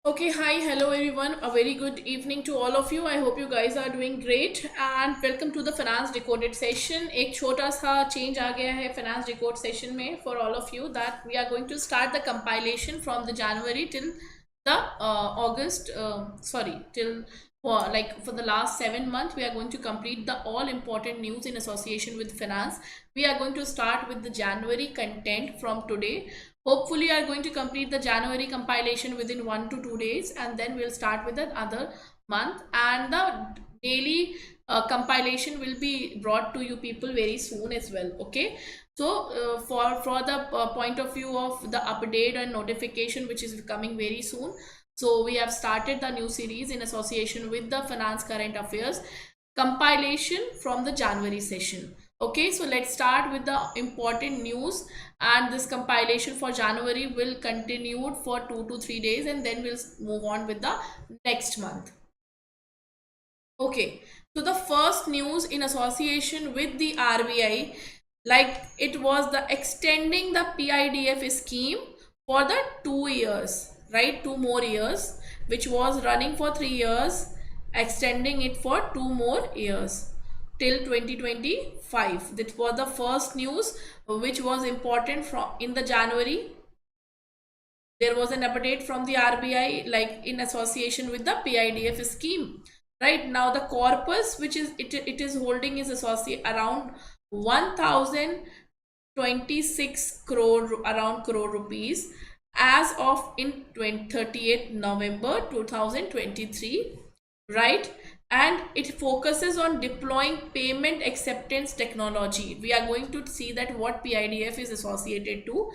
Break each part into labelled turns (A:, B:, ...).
A: Okay, hi, hello everyone. A very good evening to all of you. I hope you guys are doing great and welcome to the finance decoded session. एक छोटा सा change आ गया है finance decode session में for all of you that we are going to start the compilation from the January till the August. Till like for the last 7 months we are going to complete the all important news in association with finance. We are going to start with the January content from today. Hopefully, are going to complete the January compilation within 1 to 2 days, and then we'll start with another month. And the daily compilation will be brought to you people very soon as well. Okay, so for the point of view of the update and notification, which is coming very soon. So we have started the new series in association with the finance current affairs compilation from the January session. Okay, so let's start with the important news, and this compilation for January will continue for 2 to 3 days, and then we'll move on with the next month. Okay, so the first news in association with the RBI, like it was the extending the PIDF scheme for the 2 years, right? 2 more years, which was running for 3 years, extending it for 2 more years till 2025. That was the first news which was important from in the January. There was an update from the RBI like in association with the PIDF scheme. Right now the corpus which is it is holding is associate around 1026 crore, around crore rupees as of in 38th November 2023, right? And it focuses on deploying payment acceptance technology. We are going to see that what PIDF is associated to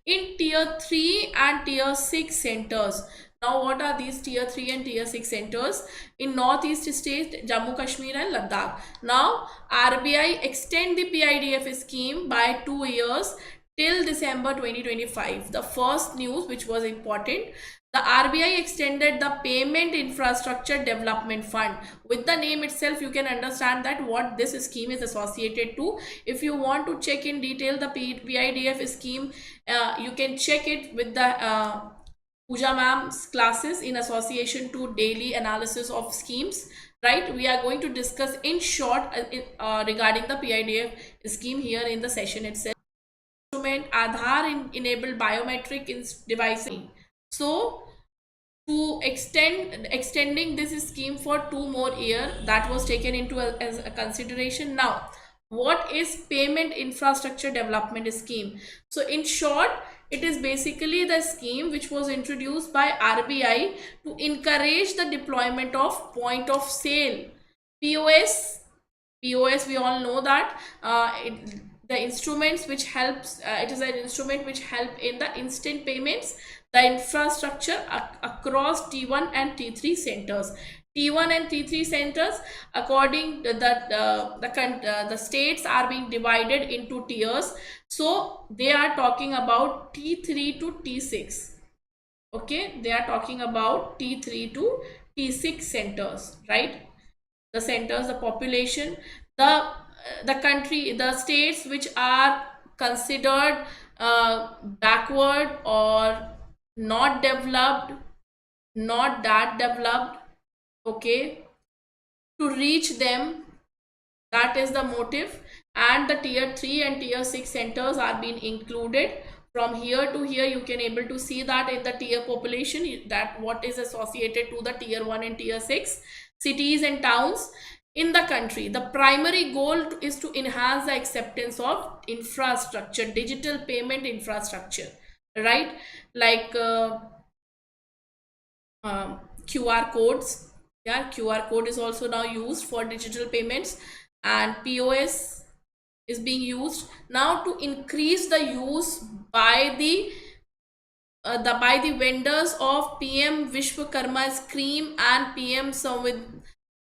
A: in tier 3 and tier 6 centers. Now what are these tier 3 and tier 6 centers? In northeast state, Jammu Kashmir and Ladakh. Now RBI extend the PIDF scheme by 2 years till December 2025. The first news which was important, the RBI extended the Payment Infrastructure Development Fund. With the name itself, you can understand that what this scheme is associated to. If you want to check in detail the PIDF scheme, you can check it with the Pooja ma'am's classes in association to daily analysis of schemes. Right, we are going to discuss in short regarding the PIDF scheme here in the session itself. Instrument Aadhaar enabled biometric devices. So to extending this scheme for 2 more years, that was taken into as a consideration. Now what is payment infrastructure development scheme? So in short, it is basically the scheme which was introduced by RBI to encourage the deployment of point of sale POS. POS, we all know that the instruments which helps, it is an instrument which help in the instant payments, the infrastructure across T1 and T3 centers. T1 and T3 centers, according to the states are being divided into tiers. So they are talking about T3 to T6. Okay, they are talking about T3 to T6 centers, right? The centers, the population, the country, the states which are considered backward or not developed, not that developed. Okay, to reach them, that is the motive. And the tier 3 and tier 6 centers are being included. From here to here you can able to see that in the tier population, that what is associated to the tier 1 and tier 6 cities and towns in the country. The primary goal is to enhance the acceptance of infrastructure, digital payment infrastructure, right? Like QR codes. Yeah, QR code is also now used for digital payments, and POS is being used now to increase the use by the vendors of PM Vishwakarma scheme and PM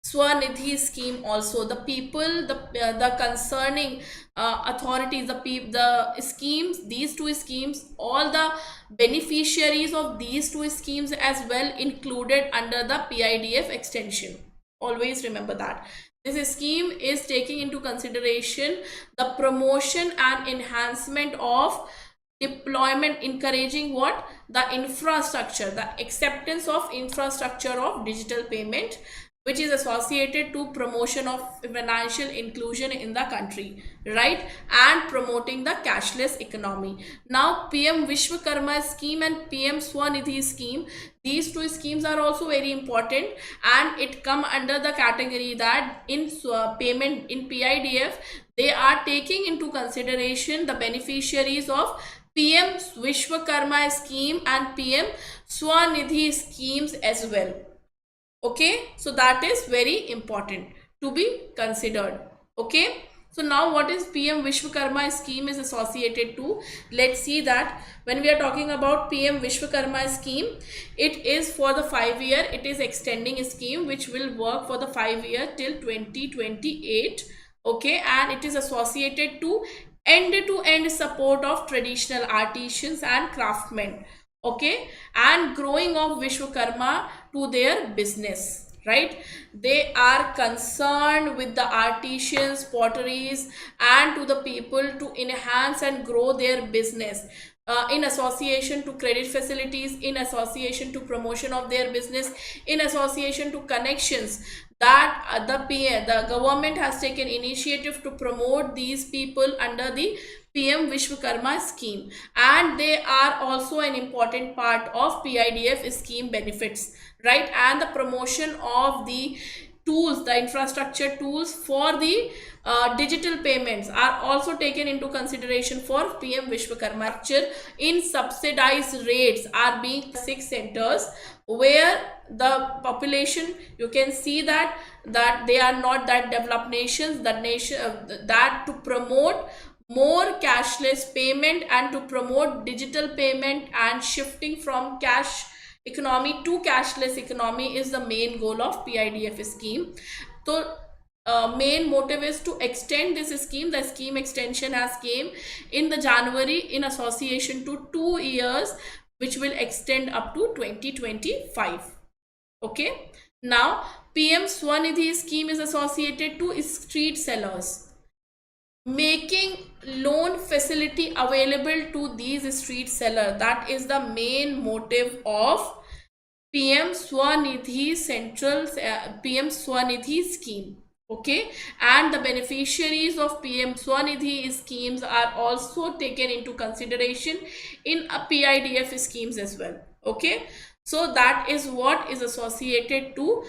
A: Swanidhi scheme. Also the people, the concerning authorities, the schemes, these two schemes, all the beneficiaries of these two schemes as well included under the PIDF extension. Always remember that this scheme is taking into consideration the promotion and enhancement of deployment, encouraging what? The infrastructure, the acceptance of infrastructure of digital payment, which is associated to promotion of financial inclusion in the country, right, and promoting the cashless economy. Now PM Vishwakarma scheme and PM Swanidhi scheme, these two schemes are also very important, and it come under the category that in payment in PIDF, they are taking into consideration the beneficiaries of PM Vishwakarma scheme and PM Swanidhi schemes as well. Okay, so that is very important to be considered. Okay, so now what is PM Vishwakarma scheme is associated to? Let's see that when we are talking about PM Vishwakarma scheme, it is for the 5 year, it is extending a scheme which will work for the 5 year till 2028. Okay, and it is associated to end-to-end support of traditional artisans and craftsmen. Okay, and growing of Vishwakarma to their business, right? They are concerned with the artisans, potteries, and to the people to enhance and grow their business. In association to credit facilities, in association to promotion of their business, in association to connections, that the government has taken initiative to promote these people under the PM Vishwakarma scheme, and they are also an important part of PIDF scheme benefits, right? And the promotion of the tools, the infrastructure tools for the digital payments are also taken into consideration for PM Vishwakarma. In subsidized rates are being 6 centers where the population, you can see that they are not that developed nations, that to promote more cashless payment and to promote digital payment and shifting from cash economy to cashless economy is the main goal of PIDF scheme. So main motive is to extend this scheme. The scheme extension has came in the January in association to 2 years, which will extend up to 2025. Okay, now PM Swanidhi scheme is associated to street sellers, making loan facility available to these street sellers. That is the main motive of PM Swanidhi PM Swanidhi scheme. Okay, and the beneficiaries of PM Swanidhi schemes are also taken into consideration in a PIDF schemes as well. Okay, so that is what is associated to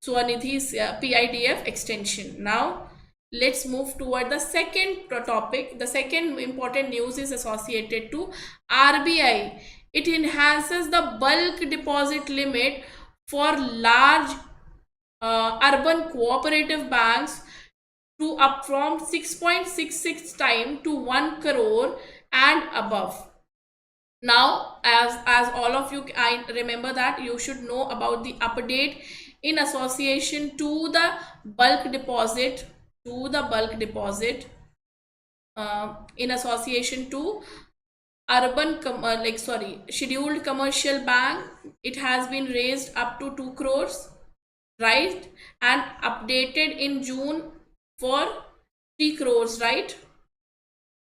A: Swanidhi's PIDF extension. Now let's move toward the second topic. The second important news is associated to RBI. It enhances the bulk deposit limit for large urban cooperative banks to up from 6.66 times to 1 crore and above. Now, as all of you, I remember that you should know about the update in association to the bulk deposit, in association to scheduled commercial bank. It has been raised up to 2 crores, right, and updated in June for 3 crores, right?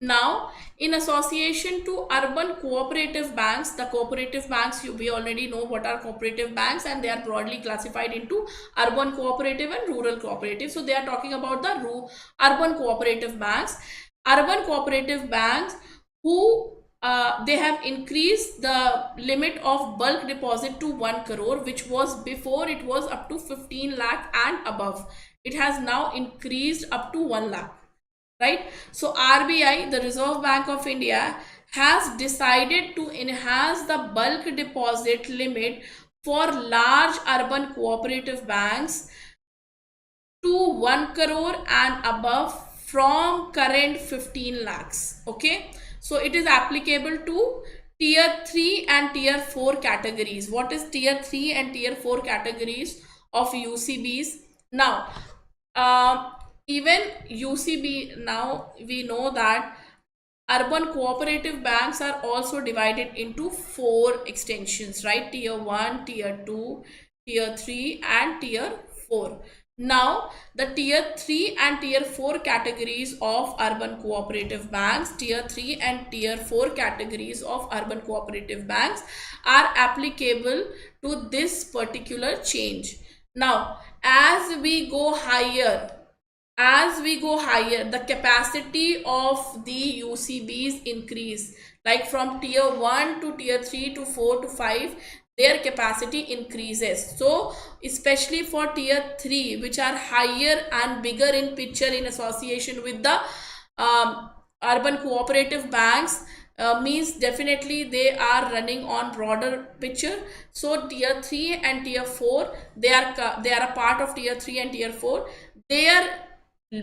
A: Now, in association to urban cooperative banks, the cooperative banks, we already know what are cooperative banks, and they are broadly classified into urban cooperative and rural cooperative. So they are talking about the urban cooperative banks. Urban cooperative banks who they have increased the limit of bulk deposit to 1 crore, which was before it was up to 15 lakh and above. It has now increased up to 1 lakh. Right? So RBI, the Reserve Bank of India, has decided to enhance the bulk deposit limit for large urban cooperative banks to 1 crore and above from current 15 lakhs. Okay, so it is applicable to tier 3 and tier 4 categories. What is tier 3 and tier 4 categories of UCBs? Now, even UCB, now we know that urban cooperative banks are also divided into 4 extensions, right? Tier 1, tier 2, tier 3 and tier 4. Now, the tier 3 and tier 4 categories of urban cooperative banks, tier 3 and tier 4 categories of urban cooperative banks are applicable to this particular change. Now, as we go higher, the capacity of the UCBs increase, like from tier 1 to tier 3 to 4 to 5, their capacity increases. So especially for tier 3, which are higher and bigger in picture in association with the urban cooperative banks, means definitely they are running on broader picture. So tier 3 and tier 4, they are a part of tier 3 and tier 4. Their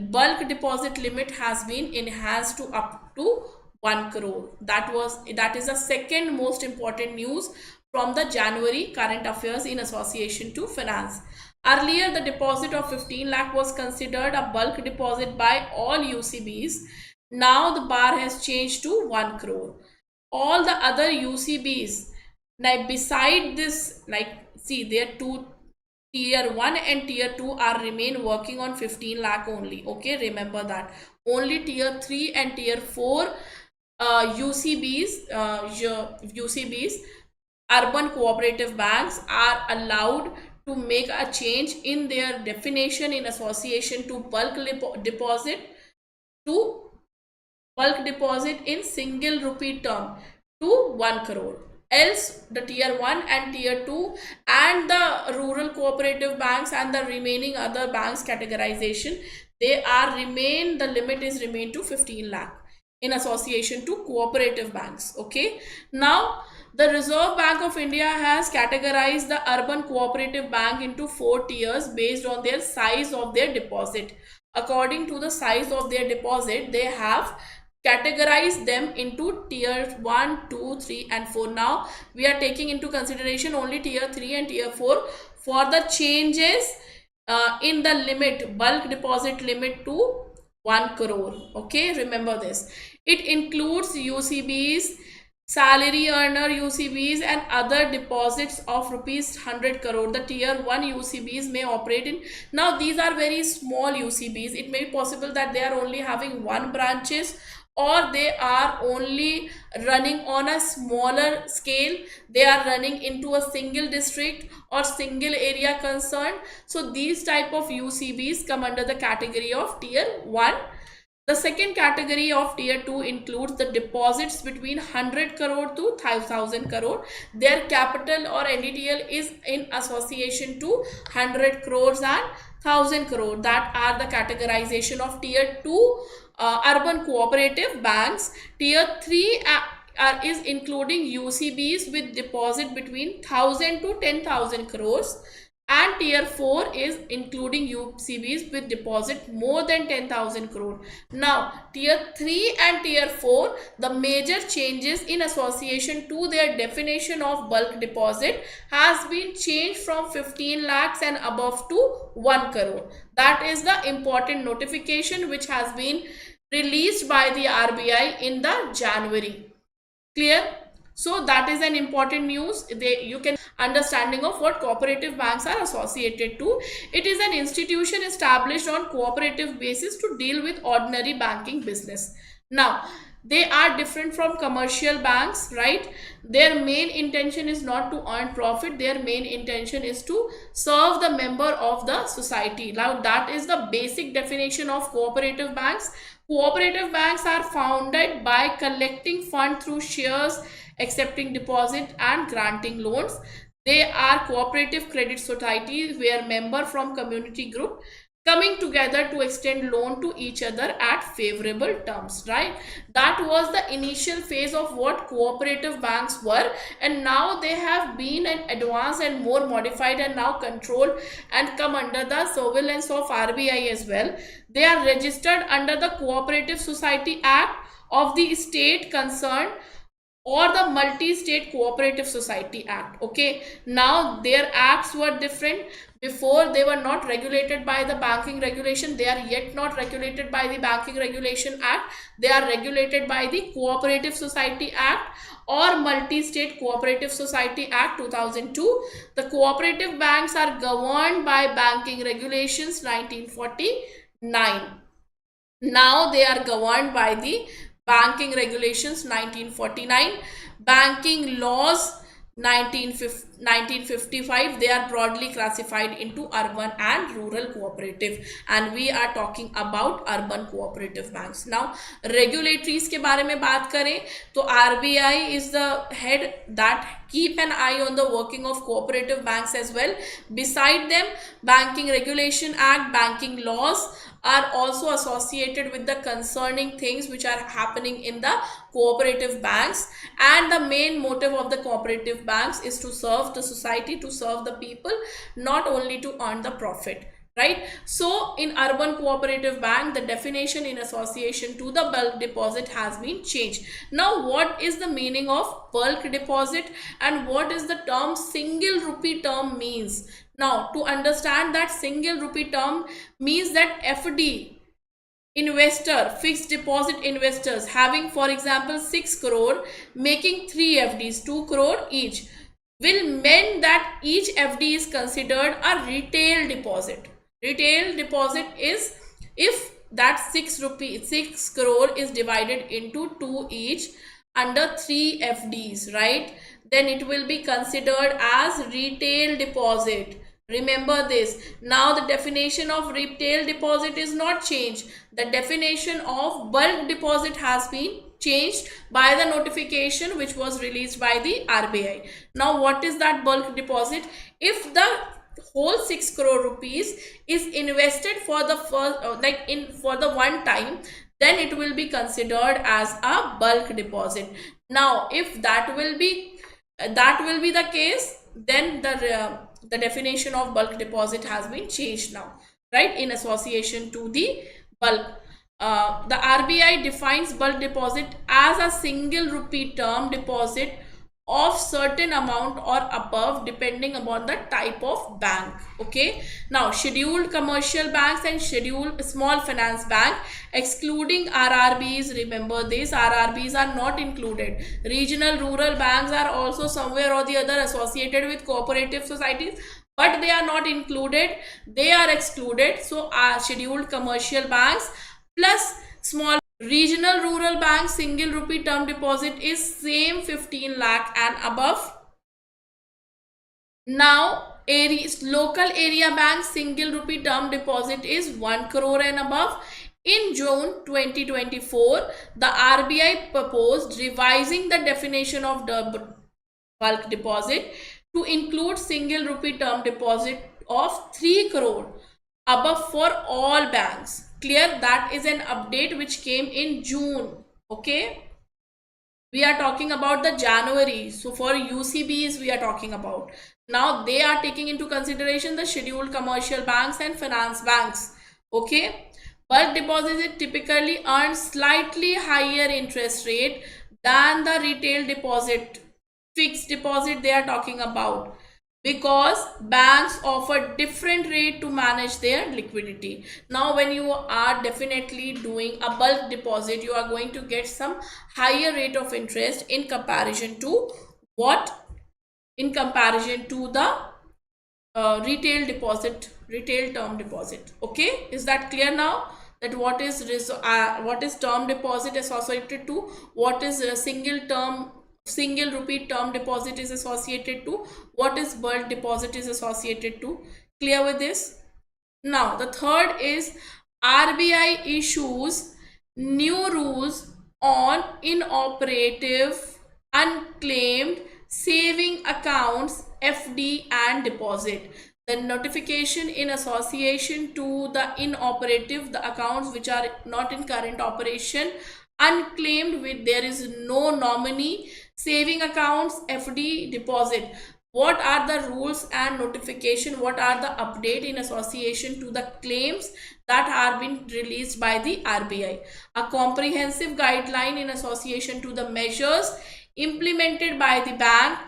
A: bulk deposit limit has been enhanced to up to 1 crore. That is the second most important news from the January current affairs in association to finance. Earlier, the deposit of 15 lakh was considered a bulk deposit by all UCBs. Now the bar has changed to 1 crore. All the other UCBs, now beside this, like see, there are two, tier 1 and tier 2 are remain working on 15 lakh only. Okay, remember that. Only tier 3 and tier 4 UCBs, urban cooperative banks, are allowed to make a change in their definition in association to bulk deposit in single rupee term to 1 crore. Else the tier 1 and tier 2 and the rural cooperative banks and the remaining other banks categorization, the limit is remain to 15 lakh in association to cooperative banks. Okay, now the Reserve Bank of India has categorized the urban cooperative bank into 4 tiers based on their size of their deposit. According to the size of their deposit, they have categorized them into tier 1, 2, 3 and 4. Now we are taking into consideration only tier 3 and tier 4 for the changes in the limit, bulk deposit limit to 1 crore. Okay, remember this. It includes UCBs, salary earner UCBs and other deposits of rupees 100 crore. The tier 1 UCBs may operate in, now these are very small UCBs. It may be possible that they are only having one branches, or they are only running on a smaller scale, they are running into a single district or single area concern. So these type of UCBs come under the category of tier 1. The second category of tier 2 includes the deposits between 100 crore to 1000 crore. Their capital or NDTL is in association to 100 crores and 1000 crore. That are the categorization of tier 2 urban cooperative banks. Tier 3 is including UCBs with deposit between 1000 to 10,000 crores. And tier 4 is including UCBs with deposit more than 10,000 crore. Now tier 3 and tier 4, the major changes in association to their definition of bulk deposit has been changed from 15 lakhs and above to 1 crore. That is the important notification which has been released by the RBI in the January. Clear? So that is an important news. You can understanding of what cooperative banks are associated to. It is an institution established on cooperative basis to deal with ordinary banking business. Now they are different from commercial banks, right? Their main intention is not to earn profit. Their main intention is to serve the member of the society. Now that is the basic definition of cooperative banks. Cooperative banks are founded by collecting funds through shares, accepting deposit and granting loans. They are cooperative credit societies where members from community group coming together to extend loan to each other at favorable terms, right? That was the initial phase of what cooperative banks were, and now they have been an advanced and more modified and now controlled and come under the surveillance of RBI as well. They are registered under the Cooperative Society Act of the state concerned or the Multi-State Cooperative Society Act. Okay, now their acts were different. Before they were not regulated by the banking regulation. They are yet not regulated by the Banking Regulation Act. They are regulated by the Cooperative Society Act or Multi-State Cooperative Society Act 2002. The cooperative banks are governed by Banking Regulations 1949. Now they are governed by the Banking Regulations 1949, Banking Laws 1955. They are broadly classified into urban and rural cooperative, and we are talking about urban cooperative banks. Now regulatories के बारे में बात करें तो RBI is the head that keep an eye on the working of cooperative banks as well. Beside them, Banking Regulation Act, banking laws are also associated with the concerning things which are happening in the cooperative banks, and the main motive of the cooperative banks is to serve the society, to serve the people, not only to earn the profit, right? So in urban cooperative bank, the definition in association to the bulk deposit has been changed. Now what is the meaning of bulk deposit and what is the term single rupee term means? Now to understand that single rupee term means that FD investor, fixed deposit investors having for example 6 crore making 3 FDs 2 crore each will mean that each FD is considered a retail deposit. Retail deposit is if that 6 crore is divided into 2 each under 3 FDs, right? Then it will be considered as retail deposit. Remember this. Now the definition of retail deposit is not changed. The definition of bulk deposit has been changed by the notification which was released by the RBI. Now what is that bulk deposit? If the whole 6 crore rupees is invested for the first for the one time, then it will be considered as a bulk deposit. Now if that will be the case, then the definition of bulk deposit has been changed now, right, in association to the bulk. The RBI defines bulk deposit as a single rupee term deposit of certain amount or above depending upon the type of bank. Okay, now scheduled commercial banks and scheduled small finance bank excluding RRBs, remember this, RRBs are not included. Regional rural banks are also somewhere or the other associated with cooperative societies, but they are not included, they are excluded. So scheduled commercial banks plus small regional rural bank single rupee term deposit is same 15 lakh and above. Now local area bank single rupee term deposit is 1 crore and above. In June 2024, the RBI proposed revising the definition of the bulk deposit to include single rupee term deposit of 3 crore above for all banks. Clear? That is an update which came in June. Okay, we are talking about the January. So for UCBs we are talking about. Now they are taking into consideration the scheduled commercial banks and finance banks. Okay, bulk deposit typically earns slightly higher interest rate than the retail deposit. Fixed deposit they are talking about, because banks offer different rate to manage their liquidity. Now when you are definitely doing a bulk deposit, you are going to get some higher rate of interest in comparison to what? In comparison to the retail term deposit. Okay, is that clear now? That what is term deposit associated to, what is single rupee term deposit is associated to, what is bulk deposit is associated to. Clear with this? Now the third is RBI issues new rules on inoperative unclaimed saving accounts, FD and deposit. The notification in association to the inoperative, the accounts which are not in current operation, unclaimed with there is no nominee, saving accounts, FD, deposit. What are the rules and notification? What are the update in association to the claims that are been released by the RBI? A comprehensive guideline in association to the measures implemented by the bank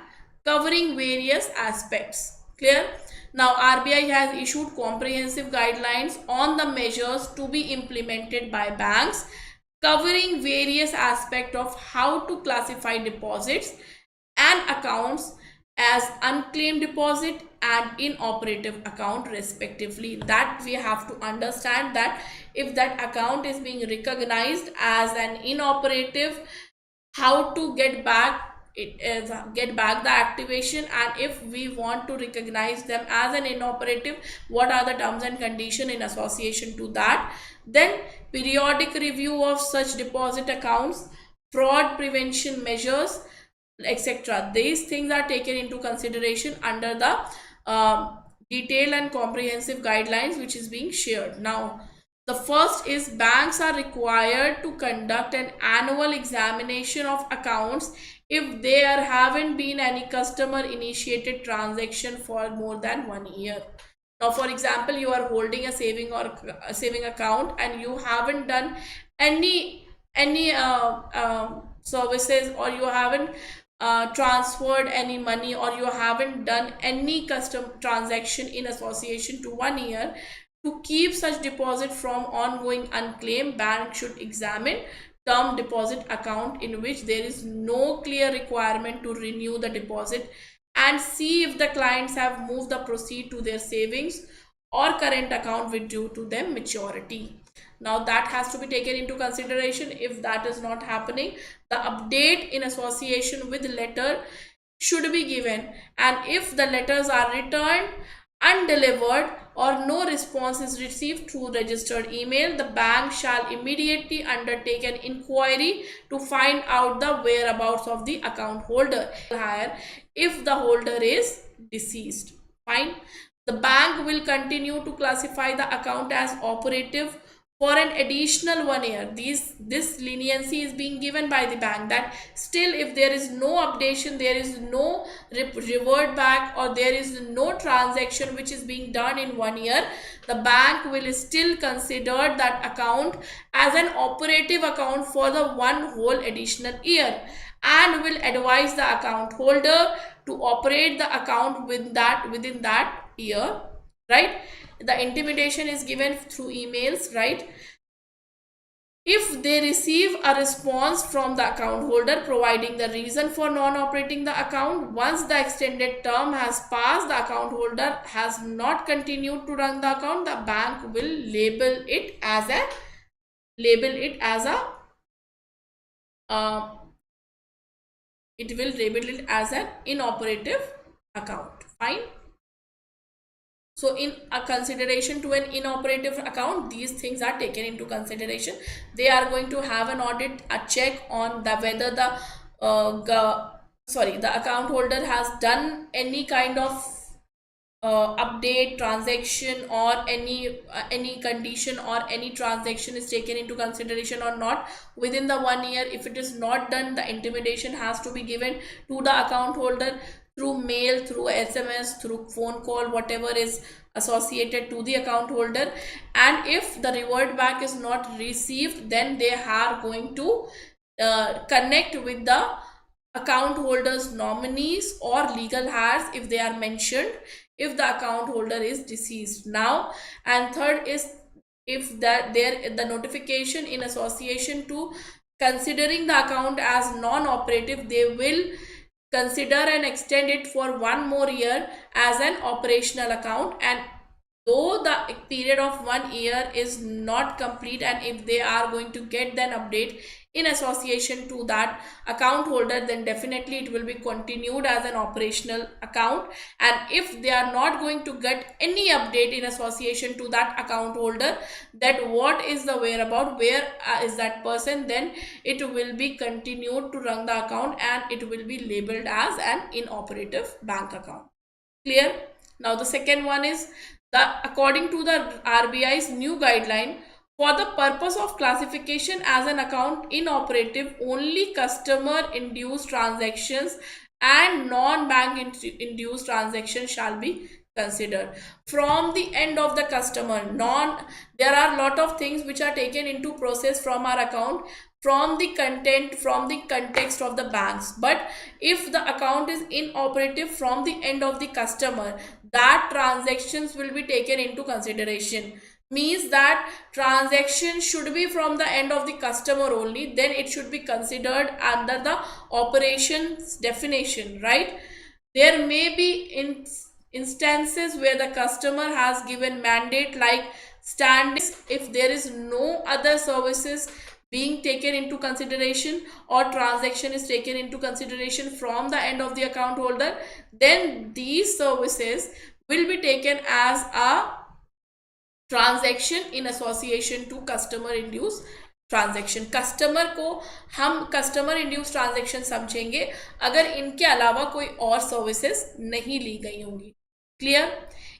A: covering various aspects. Clear? Now RBI has issued comprehensive guidelines on the measures to be implemented by banks covering various aspects of how to classify deposits and accounts as unclaimed deposit and inoperative account respectively. That we have to understand, that if that account is being recognized as an inoperative, how to get back the activation, and if we want to recognize them as an inoperative, what are the terms and condition in association to that. Then periodic review of such deposit accounts, fraud prevention measures, etc. These things are taken into consideration under the detailed and comprehensive guidelines which is being shared. Now, the first is banks are required to conduct an annual examination of accounts if there haven't been any customer initiated transaction for more than 1 year. Now, for example, you are holding a saving account and you haven't done any services, or you haven't transferred any money, or you haven't done any custom transaction in association to 1 year. To keep such deposit from ongoing unclaimed, bank should examine term deposit account in which there is no clear requirement to renew the deposit, and see if the clients have moved the proceed to their savings or current account with due to them maturity. Now that has to be taken into consideration. If that is not happening, the update in association with letter should be given, and if the letters are returned undelivered or no response is received through registered email, the bank shall immediately undertake an inquiry to find out the whereabouts of the account holder, if the holder is deceased. Fine. The bank will continue to classify the account as operative for an additional 1 year. This leniency is being given by the bank, that still if there is no updation, there is no revert back, or there is no transaction which is being done in 1 year, the bank will still consider that account as an operative account for the one whole additional year, and will advise the account holder to operate the account within that year, right? The intimation is given through emails, right? If they receive a response from the account holder providing the reason for non-operating the account, once the extended term has passed, the account holder has not continued to run the account, the bank will label it as a an inoperative account. Fine. So in a consideration to an inoperative account, these things are taken into consideration. They are going to have an audit, a check on the whether the account holder has done any kind of update transaction, or any condition or any transaction is taken into consideration or not within the 1 year. If it is not done, the intimation has to be given to the account holder through mail, through SMS, through phone call, whatever is associated to the account holder. And if the revert back is not received, then they are going to connect with the account holders nominees or legal heirs if they are mentioned, if the account holder is deceased. Now, and third is, if the notification in association to considering the account as non-operative, they will consider and extend it for 1 more year as an operational account. And though the period of 1 year is not complete, and if they are going to get an update in association to that account holder, then definitely it will be continued as an operational account. And if they are not going to get any update in association to that account holder, that what is the whereabout, where is that person, then it will be continued to run the account, and it will be labeled as an inoperative bank account. Clear? Now the second one is, according to the RBI's new guideline, for the purpose of classification as an account inoperative, only customer induced transactions and non-bank induced transactions shall be considered. From the end of the customer, there are a lot of things which are taken into process from our account, from the context of the banks. But if the account is inoperative from the end of the customer, that transactions will be taken into consideration. means that transaction should be from the end of the customer only, then it should be considered under the operations definition, right? There may be instances where the customer has given mandate like standing if there is no other services being taken into consideration or transaction is taken into consideration from the end of the account holder, then these services will be taken as a transaction in association to customer induce transaction. Customer को हम customer induce transaction समझेंगे अगर इनके अलावा कोई और services नहीं ली गई होंगी। Clear?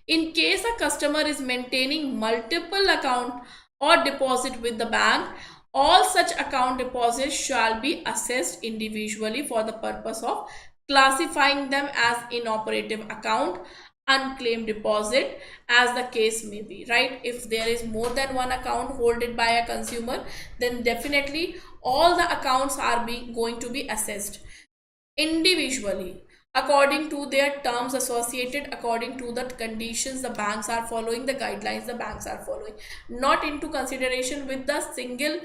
A: In case a customer is maintaining multiple account और deposit with the bank, all such account deposits shall be assessed individually for the purpose of classifying them as inoperative account, unclaimed deposit, as the case may be, right? If there is more than one account holded by a consumer, then definitely all the accounts are going to be assessed individually according to their terms associated, according to the conditions the banks are following, the guidelines the banks are following, not into consideration with the single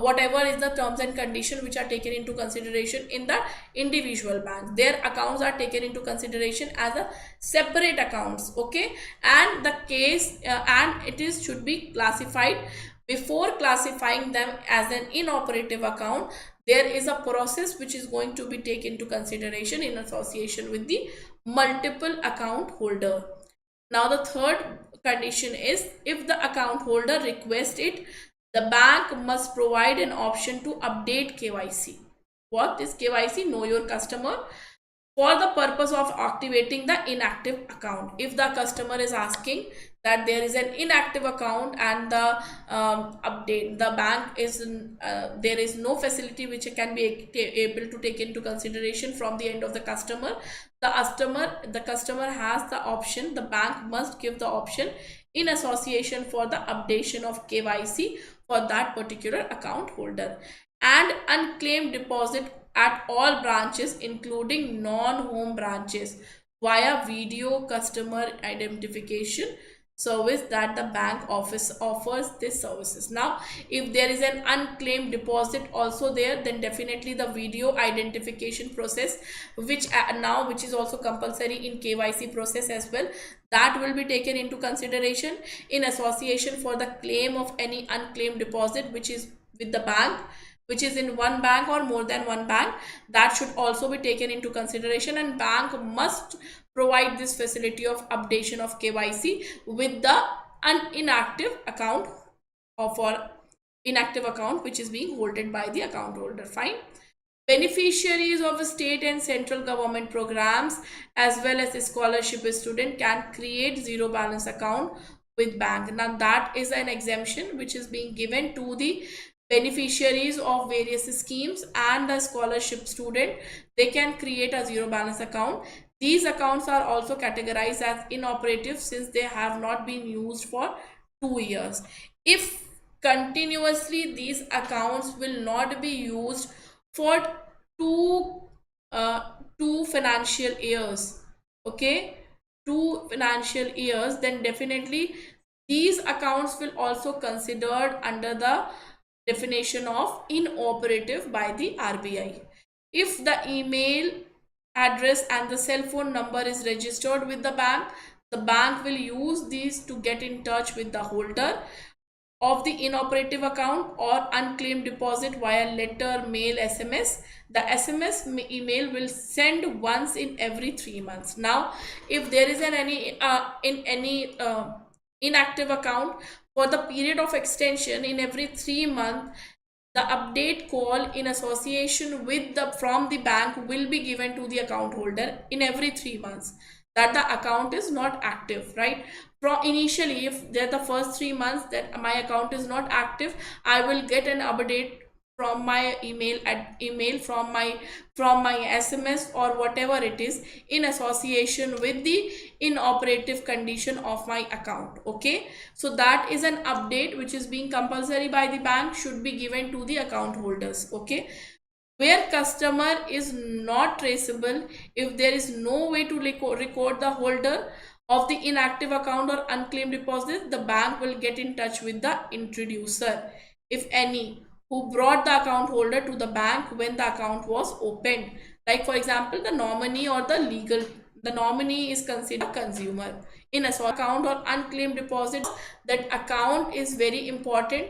A: whatever is the terms and condition which are taken into consideration in the individual bank. Their accounts are taken into consideration as a separate accounts, okay? And the case and it is should be classified. Before classifying them as an inoperative account, there is a process which is going to be taken into consideration in association with the multiple account holder. Now the third condition is if the account holder requests it, the bank must provide an option to update KYC. What is KYC? Know your customer, for the purpose of activating the inactive account. If the customer is asking that there is an inactive account and the update, the bank is there is no facility which can be able to take into consideration from the end of the customer, the customer has the option, the bank must give the option in association for the updation of KYC for that particular account holder. And unclaimed deposit at all branches including non-home branches via video customer identification service that the bank office offers these services. Now if there is an unclaimed deposit also there, then definitely the video identification process which is also compulsory in KYC process as well, that will be taken into consideration in association for the claim of any unclaimed deposit which is with the bank, which is in one bank or more than one bank, that should also be taken into consideration, and bank must provide this facility of updation of KYC with the inactive account or inactive account which is being holded by the account holder. Fine. Beneficiaries of state and central government programs as well as a scholarship student can create zero balance account with bank. Now that is an exemption which is being given to the beneficiaries of various schemes and the scholarship student. They can create a zero balance account. These accounts are also categorized as inoperative since they have not been used for 2 years. If continuously these accounts will not be used for two financial years, okay, 2 financial years, then definitely these accounts will also considered under the definition of inoperative by the RBI. If the email address and the cell phone number is registered with the bank will use these to get in touch with the holder of the inoperative account or unclaimed deposit via letter, mail, SMS. The SMS email will send once in every 3 months. Now if there is any inactive account, for the period of extension in every 3 months, the update call in association with from the bank will be given to the account holder in every 3 months that the account is not active, right? From initially, if they're the first 3 months that my account is not active, I will get an update from my email from my SMS or whatever it is in association with the inoperative condition of my account. Okay, so that is an update which is being compulsory by the bank, should be given to the account holders. Okay, where customer is not traceable, if there is no way to record the holder of the inactive account or unclaimed deposit, the bank will get in touch with the introducer, if any, who brought the account holder to the bank when the account was opened. Like for example, the nominee or the nominee is considered consumer in a account or unclaimed deposits. That account is very important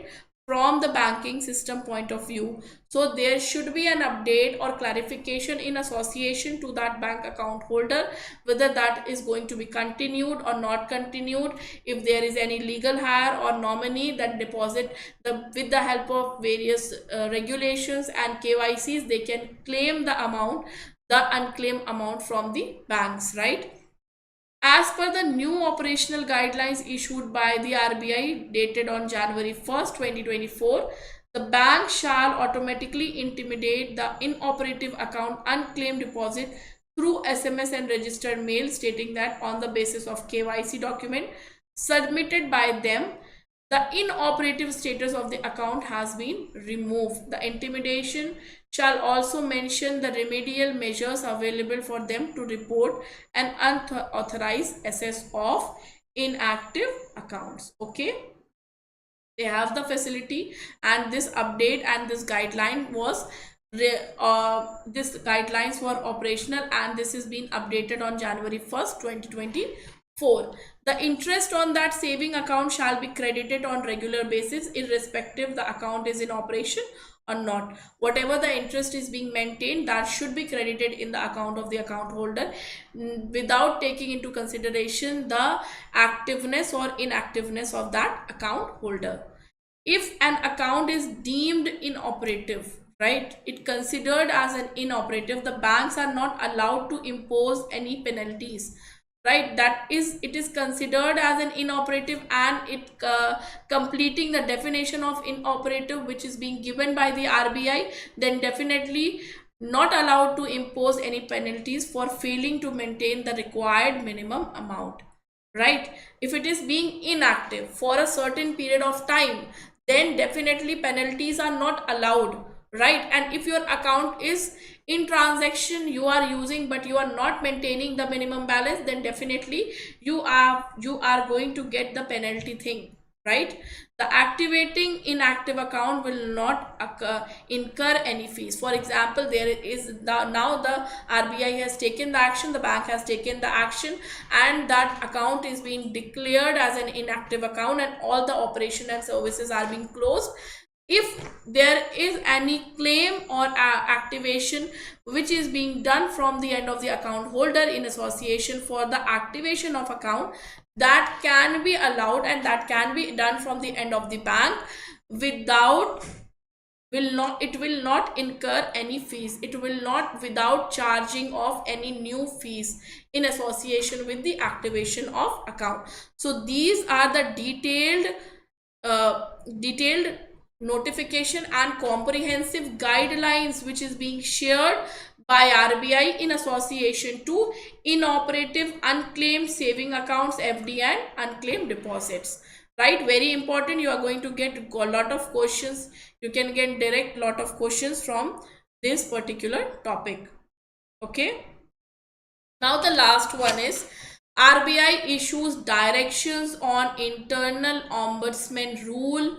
A: from the banking system point of view. So there should be an update or clarification in association to that bank account holder, whether that is going to be continued or not continued. If there is any legal hire or nominee that deposit with the help of various regulations and KYCs, they can claim the amount, the unclaimed amount from the banks, right? As per the new operational guidelines issued by the RBI dated on January 1st, 2024, the bank shall automatically intimate the inoperative account unclaimed deposit through SMS and registered mail, stating that on the basis of KYC document submitted by them, the inoperative status of the account has been removed. The intimation shall also mention the remedial measures available for them to report an unauthorized access of inactive accounts. Okay, they have the facility, and this update and this guideline was this guidelines were operational, and this is being updated on January 1st, 2024. The interest on that saving account shall be credited on regular basis, irrespective the account is in operation or not. Whatever the interest is being maintained, that should be credited in the account of the account holder, without taking into consideration the activeness or inactiveness of that account holder. If an account is deemed inoperative, right, it considered as an inoperative, the banks are not allowed to impose any penalties, right? That is, it is considered as an inoperative, and it completing the definition of inoperative which is being given by the RBI, then definitely not allowed to impose any penalties for failing to maintain the required minimum amount, right? If it is being inactive for a certain period of time, then definitely penalties are not allowed, right? And if your account is in transaction, you are using but you are not maintaining the minimum balance, then definitely you are going to get the penalty thing, right? The activating inactive account will not incur any fees. For example, there is now the RBI has taken the action, the bank has taken the action, and that account is being declared as an inactive account, and all the operation and services are being closed. If there is any claim or activation which is being done from the end of the account holder in association for the activation of account, that can be allowed, and that can be done from the end of the bank without it will not incur any fees. It will not without charging of any new fees in association with the activation of account. So these are the detailed notification and comprehensive guidelines which is being shared by RBI in association to inoperative unclaimed saving accounts, FD, and unclaimed deposits, right? Very important. You are going to get a lot of questions. You can get direct lot of questions from this particular topic. Okay, now the last one is RBI issues directions on internal ombudsman rule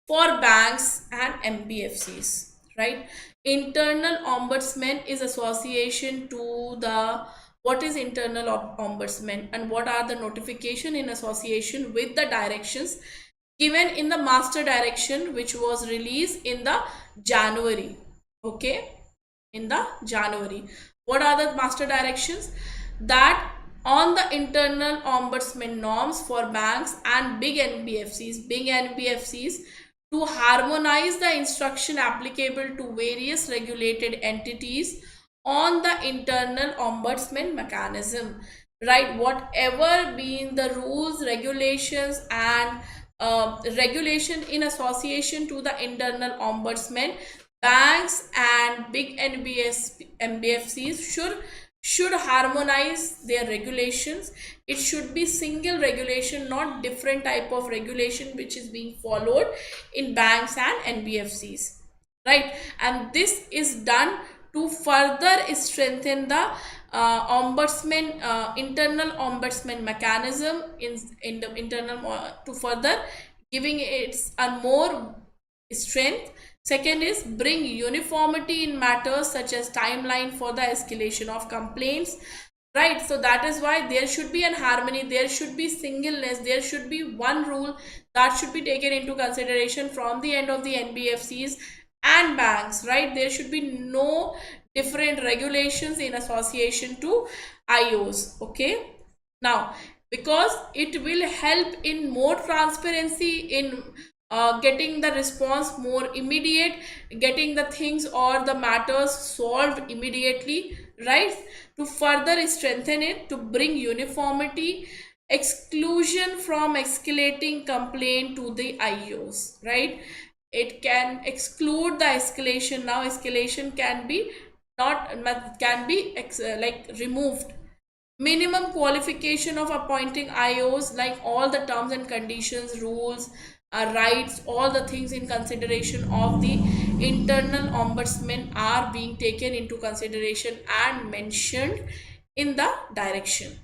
A: for banks and NBFCs, right? Internal ombudsman is association to the, what is internal ombudsman and what are the notification in association with the directions given in the master direction which was released in the January. Okay, in the January, what are the master directions? That on the internal ombudsman norms for banks and big NBFCs to harmonize the instruction applicable to various regulated entities on the internal ombudsman mechanism, right? Whatever being the rules, regulations, and regulation in association to the internal ombudsman, banks and big NBFCs should harmonize their regulations. It should be single regulation, not different type of regulation which is being followed in banks and NBFCs, right? And this is done to further strengthen the ombudsman, internal ombudsman mechanism in the internal to further giving its a more strength. Second is bring uniformity in matters such as timeline for the escalation of complaints. Right, so that is why there should be an harmony, there should be singleness, there should be one rule that should be taken into consideration from the end of the NBFCs and banks. Right, there should be no different regulations in association to IOs. Okay, now because it will help in more transparency in getting the response more immediate, getting the things or the matters solved immediately. Right, to further strengthen it, to bring uniformity, exclusion from escalating complaint to the IOs. Right, it can exclude the escalation. Now escalation can be not can be like removed. Minimum qualification of appointing IOs, like all the terms and conditions, rules, rights, all the things in consideration of the internal ombudsman are being taken into consideration and mentioned in the direction.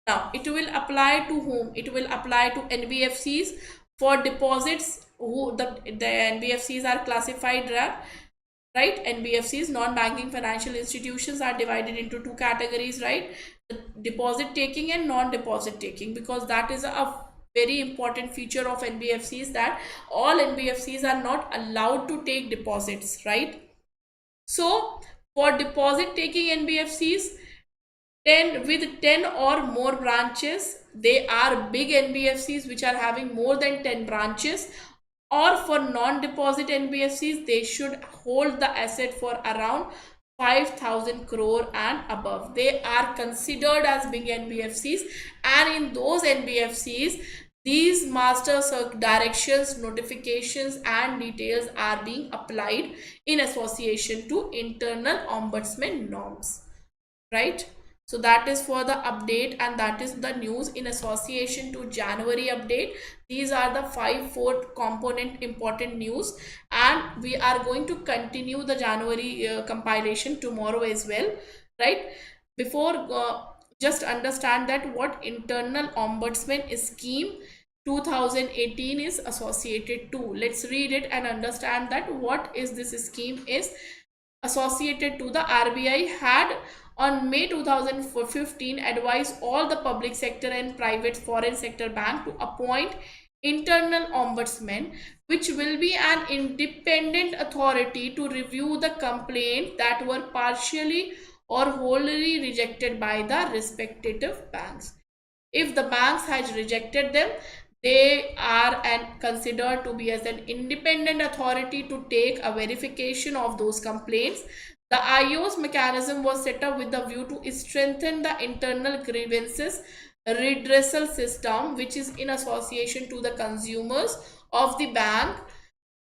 A: Now it will apply to whom? It will apply to NBFCs for deposits. Who the NBFCs are classified, right? NBFCs, non-banking financial institutions, are divided into two categories, right? Deposit taking and non-deposit taking, because that is a very important feature of NBFCs, that all NBFCs are not allowed to take deposits. Right, so for deposit taking NBFCs, 10 or more branches, they are big NBFCs which are having more than 10 branches. Or for non-deposit NBFCs, they should hold the asset for around 5,000 crore and above. They are considered as big NBFCs, and in those NBFCs, these master directions, notifications and details are being applied in association to internal ombudsman norms. Right, so that is for the update, and that is the news in association to January update. These are the 4 component important news, and we are going to continue the January compilation tomorrow as well. Right, before just understand that what internal ombudsman scheme 2018 is associated to. Let's read it and understand that what is this scheme is associated to. The RBI had on May 2015 advised all the public sector and private foreign sector bank to appoint internal ombudsman, which will be an independent authority to review the complaints that were partially or wholly rejected by the respective banks. If the banks has rejected them, they are considered to be as an independent authority to take a verification of those complaints. The IO's mechanism was set up with the view to strengthen the internal grievances redressal system, which is in association to the consumers of the bank,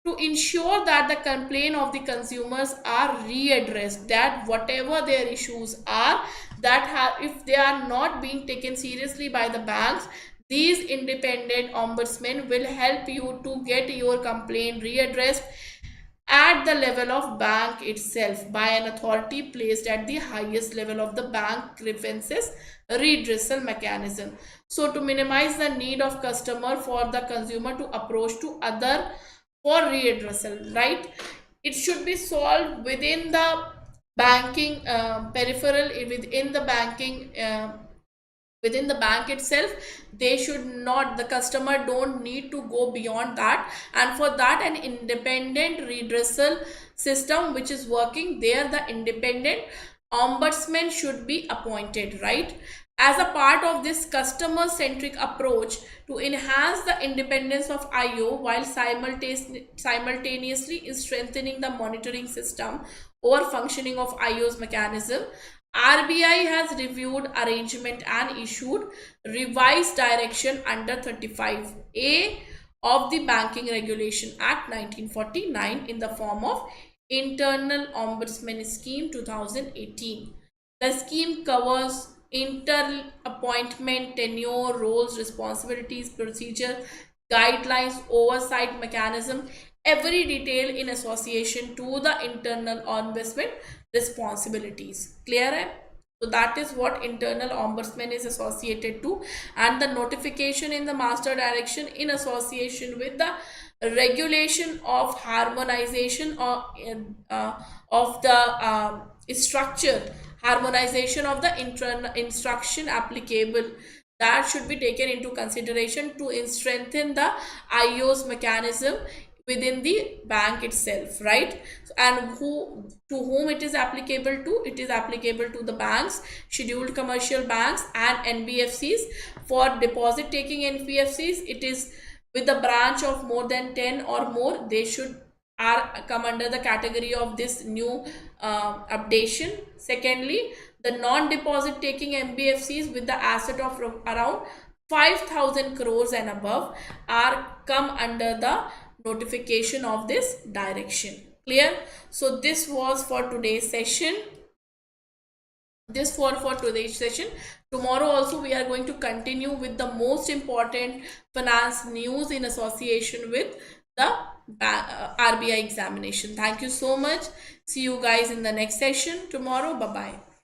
A: to ensure that the complaint of the consumers are readdressed, that whatever their issues are, that if they are not being taken seriously by the banks, these independent ombudsmen will help you to get your complaint readdressed at the level of bank itself by an authority placed at the highest level of the bank grievances redressal mechanism. So to minimize the need of customer for the consumer to approach to other for readdressal, right, it should be solved within the banking peripheral, within the banking within the bank itself. They should not, the customer don't need to go beyond that, and for that an independent redressal system which is working there, the independent ombudsman should be appointed. Right, as a part of this customer centric approach to enhance the independence of IO while simultaneously strengthening the monitoring system or functioning of IO's mechanism, RBI has reviewed arrangement and issued revised direction under 35A of the Banking Regulation Act 1949 in the form of Internal Ombudsman Scheme 2018. The scheme covers inter-appointment, tenure, roles, responsibilities, procedure, guidelines, oversight mechanism, every detail in association to the internal ombudsman responsibilities. Clear है? So that is what internal ombudsman is associated to, and the notification in the master direction in association with the regulation of harmonization of the structure, harmonization of the instruction applicable, that should be taken into consideration to strengthen the IO's mechanism within the bank itself, right? And who, to whom it is applicable to? It is applicable to the banks, scheduled commercial banks and NBFCs. For deposit taking NBFCs, it is with the branch of more than 10 or more, they should are come under the category of this new updation. Secondly, the non-deposit taking NBFCs with the asset of around 5,000 crores and above are come under the notification of this direction. Clear? So this was for today's session. This for today's session. Tomorrow also we are going to continue with the most important finance news in association with the RBI examination. Thank you so much. See you guys in the next session tomorrow. Bye bye.